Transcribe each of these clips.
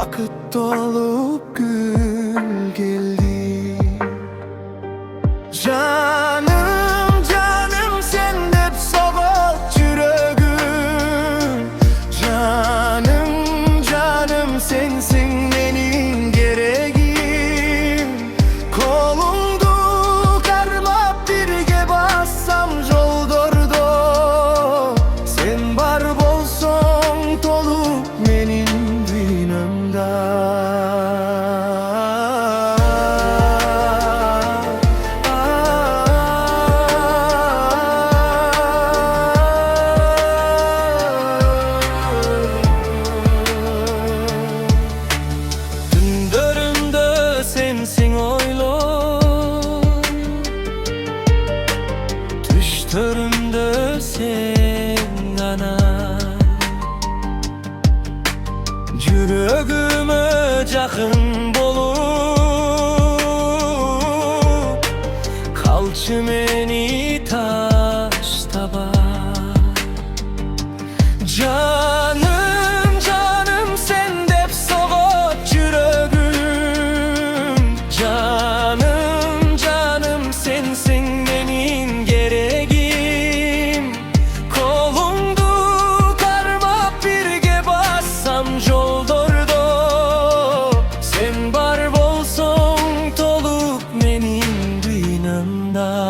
vakit dolup gün geldi. Canım canım sen hep soğuk yüreğim. Canım canım sensin benim gereğim. Kolumdu karma birge bassam joldordo. Sen bar bolson tolup menin dünyamda. Sensin oylum, düşlerimde sen gana. Yüreğime yakın bolup, kalçı meni taş taba. Canım canım sen hep soğuk yüreğim. Canım canım sensin benim gereğim. Kolumdu karma birge bassam joldordo. Sen bar bolson tolup menin dünyamda.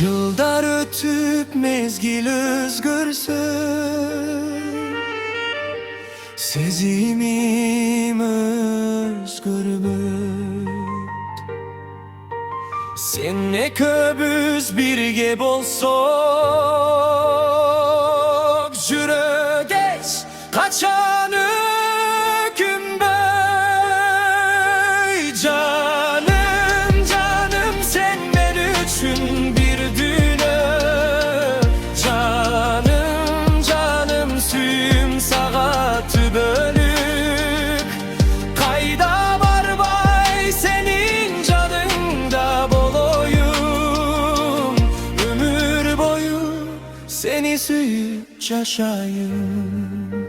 Yıllar ötüp mezgil özgürsün, sezimim özgürbüt. Sen ne köbüz birge bolsak, jüre geç kaçan hüküm bey. Canım canım sen ben üçün bir düne. Canım canım suyum sağa tübölük. Kayda var vay senin canında boloyum. Ömür boyu seni suyup yaşayım.